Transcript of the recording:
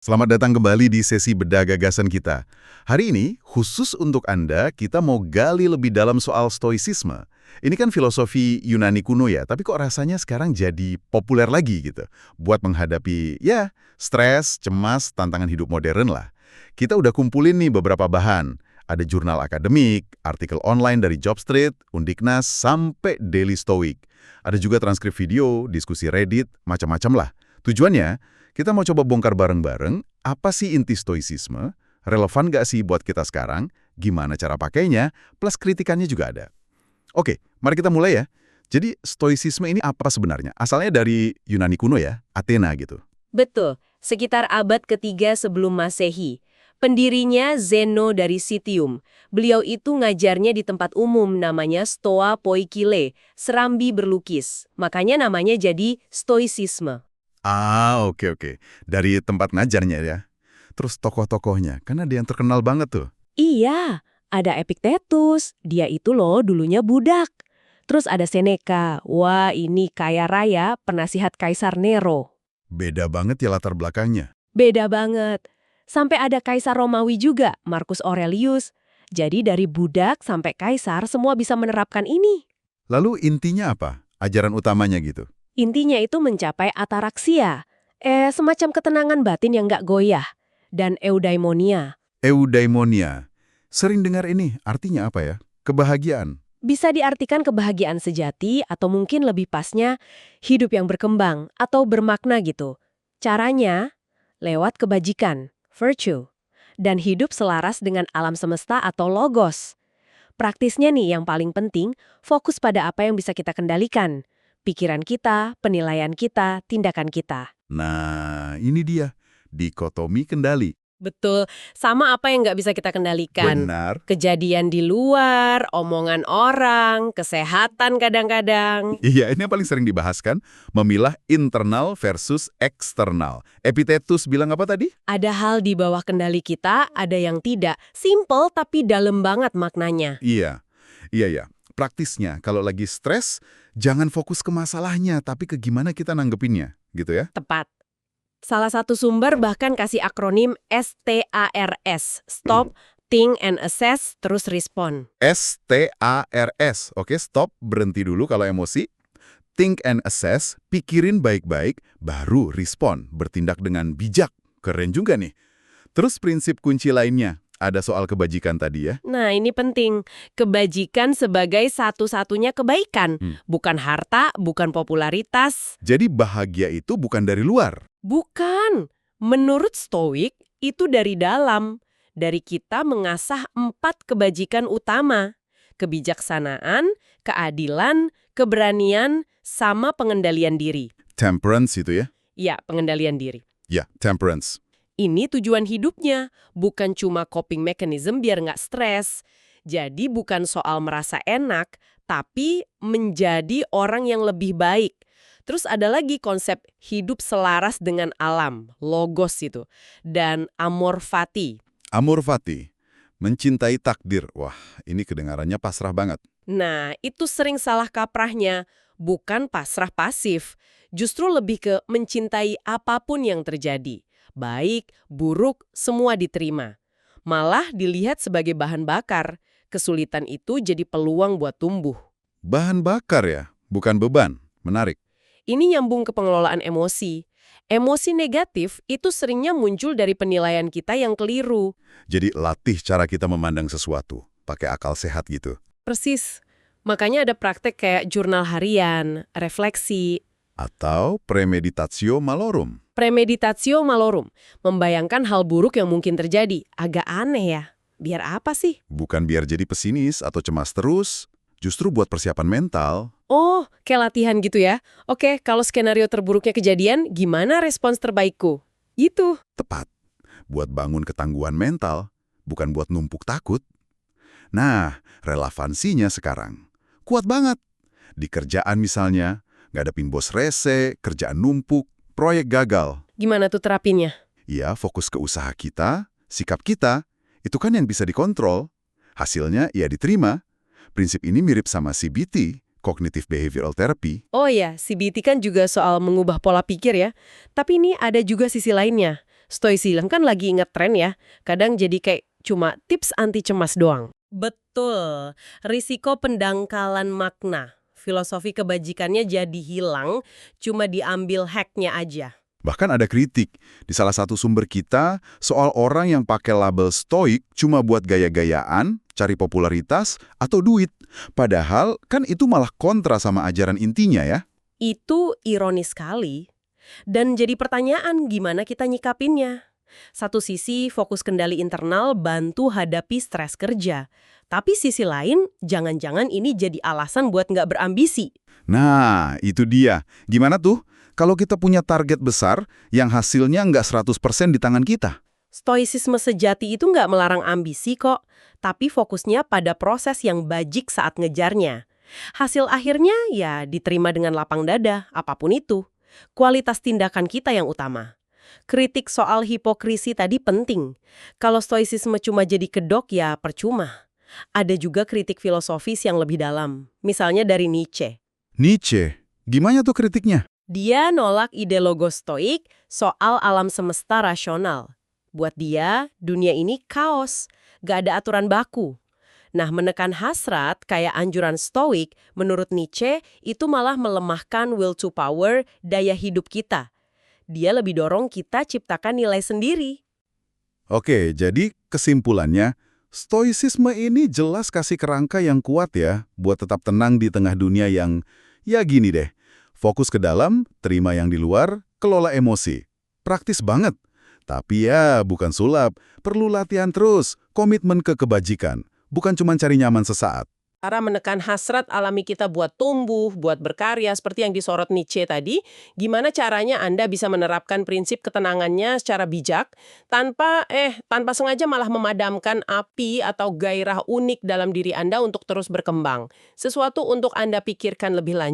Selamat datang kembali di sesi bedah gagasan kita. Hari ini, khusus untuk Anda, kita mau gali lebih dalam soal stoicisme. Ini kan filosofi Yunani kuno ya, tapi kok rasanya sekarang jadi populer lagi gitu. Buat menghadapi, stres, cemas, tantangan hidup modern lah. Kita udah kumpulin nih beberapa bahan. Ada jurnal akademik, artikel online dari Jobstreet, Undiknas, sampai Daily Stoic. Ada juga transkrip video, diskusi Reddit, macam-macam lah. Tujuannya, kita mau coba bongkar bareng-bareng, apa sih inti stoicisme, relevan nggak sih buat kita sekarang, gimana cara pakainya, plus kritikannya juga ada. Oke, mari kita mulai ya. Jadi, stoicisme ini apa sebenarnya? Asalnya dari Yunani kuno ya, Athena gitu. Betul, sekitar abad ketiga sebelum Masehi. Pendirinya Zeno dari Citium. Beliau itu ngajarnya di tempat umum namanya Stoa Poikile, serambi berlukis. Makanya namanya jadi stoicisme. Oke. Dari tempat ngajarnya ya. Terus tokoh-tokohnya, kan ada yang terkenal banget tuh. Iya, ada Epictetus, dia itu loh dulunya budak. Terus ada Seneca, wah ini kaya raya, penasihat Kaisar Nero. Beda banget ya latar belakangnya. Beda banget. Sampai ada Kaisar Romawi juga, Marcus Aurelius. Jadi dari budak sampai kaisar semua bisa menerapkan ini. Lalu intinya apa? Ajaran utamanya gitu. Intinya itu mencapai ataraksia, semacam ketenangan batin yang nggak goyah, dan eudaimonia. Eudaimonia. Sering dengar ini, artinya apa ya? Kebahagiaan. Bisa diartikan kebahagiaan sejati atau mungkin lebih pasnya hidup yang berkembang atau bermakna gitu. Caranya lewat kebajikan, virtue, dan hidup selaras dengan alam semesta atau logos. Praktisnya nih yang paling penting, fokus pada apa yang bisa kita kendalikan. Pikiran kita, penilaian kita, tindakan kita. Nah, ini dia. Dikotomi kendali. Betul, sama apa yang nggak bisa kita kendalikan. Benar. Kejadian di luar, omongan orang, kesehatan kadang-kadang. Iya, ini yang paling sering dibahas kan. Memilah internal versus eksternal. Epictetus bilang apa tadi? Ada hal di bawah kendali kita, ada yang tidak. Simple tapi dalam banget maknanya. Iya. Praktisnya, kalau lagi stres, jangan fokus ke masalahnya, tapi ke gimana kita nanggepinnya. Gitu ya. Tepat. Salah satu sumber bahkan kasih akronim STARS, Stop, Think and Assess, terus Respond. STARS. Oke, stop, berhenti dulu kalau emosi. Think and assess, pikirin baik-baik, baru respon, bertindak dengan bijak. Keren juga nih. Terus prinsip kunci lainnya, ada soal kebajikan tadi ya. Nah, ini penting. Kebajikan sebagai satu-satunya kebaikan. Bukan harta, bukan popularitas. Jadi bahagia itu bukan dari luar. Bukan. Menurut Stoik, itu dari dalam. Dari kita mengasah 4 kebajikan utama. Kebijaksanaan, keadilan, keberanian, sama pengendalian diri. Temperance itu ya? Ya, pengendalian diri. Ya, temperance. Ini tujuan hidupnya, bukan cuma coping mechanism biar nggak stres. Jadi bukan soal merasa enak, tapi menjadi orang yang lebih baik. Terus ada lagi konsep hidup selaras dengan alam, logos itu, dan amor fati. Amor fati, mencintai takdir. Wah, ini kedengarannya pasrah banget. Nah, itu sering salah kaprahnya, bukan pasrah pasif. Justru lebih ke mencintai apapun yang terjadi. Baik, buruk, semua diterima. Malah dilihat sebagai bahan bakar. Kesulitan itu jadi peluang buat tumbuh. Bahan bakar ya, bukan beban. Menarik. Ini nyambung ke pengelolaan emosi. Emosi negatif itu seringnya muncul dari penilaian kita yang keliru. Jadi latih cara kita memandang sesuatu, pakai akal sehat gitu. Persis. Makanya ada praktek kayak jurnal harian, refleksi, Atau premeditatio malorum. premeditatio malorum. Membayangkan hal buruk yang mungkin terjadi. Agak aneh ya. Biar apa sih? Bukan biar jadi pesimis atau cemas terus, justru buat persiapan mental. Oh, kayak latihan gitu ya. Oke, kalau skenario terburuknya kejadian, gimana respons terbaikku? Gitu. Tepat. Buat bangun ketangguhan mental, bukan buat numpuk takut. Nah, relevansinya sekarang. Kuat banget. Di kerjaan misalnya, ngadepin bos rese, kerjaan numpuk, proyek gagal. Gimana tuh terapinnya? Ya, fokus ke usaha kita, sikap kita, itu kan yang bisa dikontrol. Hasilnya ya diterima. Prinsip ini mirip sama CBT, Cognitive Behavioral Therapy. Oh ya, CBT kan juga soal mengubah pola pikir ya. Tapi ini ada juga sisi lainnya. Stoicism kan lagi ngetren ya, kadang jadi kayak cuma tips anti cemas doang. Betul, risiko pendangkalan makna. Filosofi kebajikannya jadi hilang, cuma diambil hacknya aja. Bahkan ada kritik di salah satu sumber kita soal orang yang pakai label stoik cuma buat gaya-gayaan, cari popularitas, atau duit. Padahal kan itu malah kontra sama ajaran intinya ya. Itu ironis sekali. Dan jadi pertanyaan gimana kita nyikapinnya. Satu sisi fokus kendali internal bantu hadapi stres kerja. Tapi sisi lain, jangan-jangan ini jadi alasan buat nggak berambisi. Nah, itu dia. Gimana tuh kalau kita punya target besar yang hasilnya nggak 100% di tangan kita? Stoicisme sejati itu nggak melarang ambisi kok, tapi fokusnya pada proses yang bajik saat ngejarnya. Hasil akhirnya ya diterima dengan lapang dada, apapun itu. Kualitas tindakan kita yang utama. Kritik soal hipokrisi tadi penting. Kalau stoicisme cuma jadi kedok ya percuma. Ada juga kritik filosofis yang lebih dalam, misalnya dari Nietzsche. Nietzsche, gimana tuh kritiknya? Dia nolak ide logos stoik soal alam semesta rasional. Buat dia, dunia ini kaos, gak ada aturan baku. Nah, menekan hasrat kayak anjuran stoik, menurut Nietzsche, itu malah melemahkan will to power, daya hidup kita. Dia lebih dorong kita ciptakan nilai sendiri. Oke, jadi kesimpulannya, stoicisme ini jelas kasih kerangka yang kuat ya, buat tetap tenang di tengah dunia yang, ya gini deh, fokus ke dalam, terima yang di luar, kelola emosi. Praktis banget. Tapi ya, bukan sulap, perlu latihan terus, komitmen ke kebajikan. Bukan cuma cari nyaman sesaat. Cara menekan hasrat alami kita buat tumbuh, buat berkarya, seperti yang disorot Nietzsche tadi, gimana caranya Anda bisa menerapkan prinsip ketenangannya secara bijak, tanpa sengaja malah memadamkan api atau gairah unik dalam diri Anda untuk terus berkembang. Sesuatu untuk Anda pikirkan lebih lanjut.